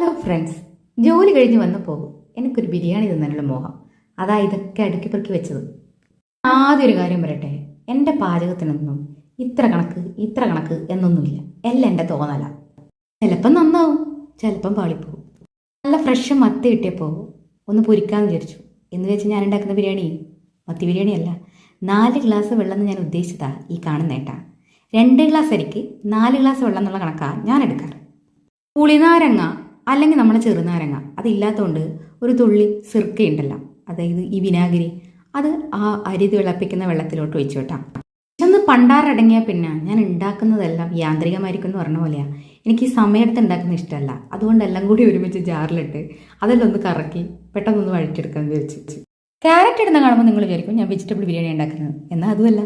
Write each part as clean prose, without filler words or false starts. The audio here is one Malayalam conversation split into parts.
ഹലോ ഫ്രണ്ട്സ്, ജോലി കഴിഞ്ഞ് വന്നപ്പോൾ എനിക്കൊരു ബിരിയാണി തിന്നാനുള്ള മോഹം. അതാ ഇതൊക്കെ അടുക്കി പെറുക്കി വെച്ചത്. ആദ്യം ഒരു കാര്യം പറയട്ടെ, എൻ്റെ പാചകത്തിനൊന്നും ഇത്ര കണക്ക് എന്നൊന്നുമില്ല. എല്ലാം എൻ്റെ തോന്നല. ചിലപ്പം നന്നാവും, ചിലപ്പം പാളിപ്പോവും. നല്ല ഫ്രഷ് മത്തി കിട്ടിയപ്പോൾ ഒന്ന് പൊരിക്കാമെന്ന് വിചാരിച്ചു. എന്ന് വെച്ച് ഞാൻ ഉണ്ടാക്കുന്ന ബിരിയാണി മത്തി ബിരിയാണി അല്ല. 4 ഗ്ലാസ് വെള്ളം എന്ന് ഞാൻ ഉദ്ദേശിച്ചതാ ഈ കാണുന്നേട്ടാ. 2 ഗ്ലാസ് അരിക്ക് 4 ഗ്ലാസ് വെള്ളം എന്നുള്ള കണക്കാണ് ഞാൻ എടുക്കാറ്. പുളിനാരങ്ങ അല്ലെങ്കിൽ നമ്മളെ ചെറുനാരങ്ങ അതില്ലാത്തതുകൊണ്ട് ഒരു തുള്ളി സിർക്കയുണ്ടല്ലോ, അതായത് ഈ വിനാഗിരി, അത് ആ അരി തിളപ്പിക്കുന്ന വെള്ളത്തിലോട്ട് ഒഴിച്ചു കേട്ടാം. ഒന്ന് പണ്ടാറടങ്ങിയാൽ പിന്നെ ഞാൻ ഉണ്ടാക്കുന്നതെല്ലാം യാന്ത്രികമായിരിക്കും എന്ന് പറഞ്ഞ പോലെയാണ്. എനിക്ക് ഈ സമയത്ത് ഉണ്ടാക്കുന്ന ഇഷ്ടമല്ല. അതുകൊണ്ട് എല്ലാം കൂടി ഒരുമിച്ച് ജാറിലിട്ട് അതെല്ലാം ഒന്ന് കറക്കി പെട്ടെന്നൊന്ന് വഴറ്റിയെടുക്കാമെന്ന് വിചാരിച്ചു. ക്യാരറ്റ് ഇടുന്ന കാണുമ്പോൾ നിങ്ങൾ വിചാരിക്കും ഞാൻ വെജിറ്റബിൾ ബിരിയാണി ഉണ്ടാക്കുന്നത്. എന്നാൽ അതുമല്ല.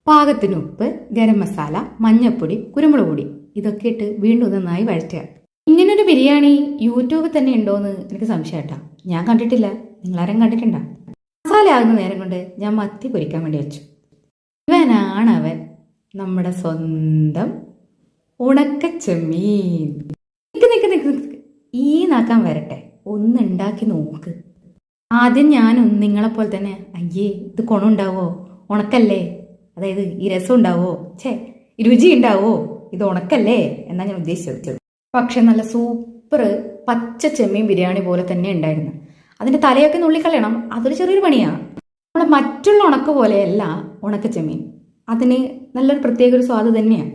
പാകത്തിന് ഉപ്പ്, ഗരം മസാല, മഞ്ഞൾപ്പൊടി, കുരുമുളക് പൊടി ഇതൊക്കെ ഇട്ട് വീണ്ടും നന്നായി വഴറ്റുക. ഇങ്ങനൊരു ബിരിയാണി യൂട്യൂബിൽ തന്നെ ഉണ്ടോയെന്ന് എനിക്ക് സംശയമായിട്ടാ. ഞാൻ കണ്ടിട്ടില്ല. നിങ്ങളാരും കണ്ടിട്ടുണ്ടോ? മസാല ആകുന്ന നേരം കൊണ്ട് ഞാൻ മത്തി പൊരിക്കാൻ വേണ്ടി വെച്ചു. ഇവനാണവൻ, നമ്മുടെ സ്വന്തം ഉണക്കച്ചെമ്മീൻ. നിക്ക് ഈ നാക്കാൻ വരട്ടെ, ഒന്ന് ഉണ്ടാക്കി നോക്ക്. ആദ്യം ഞാനും നിങ്ങളെപ്പോലെ തന്നെ അയ്യേ ഇത് കൊണുണ്ടാവോ, ഉണക്കല്ലേ, അതായത് ഈ രസം ഉണ്ടാവോ, രുചി ഉണ്ടാവോ, ഇത് ഉണക്കല്ലേ എന്നാ ഞാൻ ഉദ്ദേശിച്ചത്. പക്ഷെ നല്ല സൂപ്പർ പച്ച ചെമ്മീൻ ബിരിയാണി പോലെ തന്നെ ഉണ്ടായിരുന്നു. അതിൻ്റെ തലയൊക്കെ നുള്ളിക്കളയണം, അതൊരു ചെറിയൊരു പണിയാണ്. നമ്മളെ മറ്റുള്ള ഉണക്ക് പോലെയല്ല ഉണക്ക ചെമ്മീൻ. അതിന് നല്ലൊരു പ്രത്യേക ഒരു സ്വാദ് തന്നെയാണ്.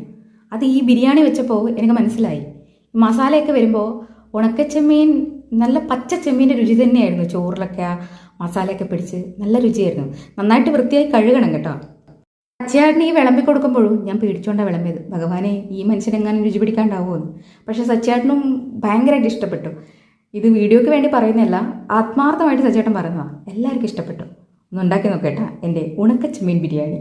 അത് ഈ ബിരിയാണി വെച്ചപ്പോൾ എനിക്ക് മനസ്സിലായി. മസാലയൊക്കെ വരുമ്പോൾ ഉണക്കച്ചെമ്മീൻ നല്ല പച്ച ചെമ്മീൻ്റെ രുചി തന്നെയായിരുന്നു. ചോറിലൊക്കെ മസാലയൊക്കെ പിടിച്ച് നല്ല രുചിയായിരുന്നു. നന്നായിട്ട് വൃത്തിയായി കഴുകണം കേട്ടോ. സച്ചേട്ടന് ഈ വിളമ്പി കൊടുക്കുമ്പോഴും ഞാൻ പേടിച്ചോണ്ടാണ് വിളമ്പിയത്. ഭഗവാനെ, ഈ മനുഷ്യനെങ്ങാനും രുചി പിടിക്കാണ്ടാവുമെന്ന്. പക്ഷെ സച്ചേട്ടനും ഭയങ്കരമായിട്ട് ഇഷ്ടപ്പെട്ടു. ഇത് വീഡിയോയ്ക്ക് വേണ്ടി പറയുന്നതല്ല, ആത്മാർത്ഥമായിട്ട് സച്ചേട്ടൻ പറയുന്നതാണ്. എല്ലാവർക്കും ഇഷ്ടപ്പെട്ടു. ഒന്ന് ഉണ്ടാക്കി നോക്കേട്ടാ എൻ്റെ ഉണക്ക ചെമ്മീൻ ബിരിയാണി.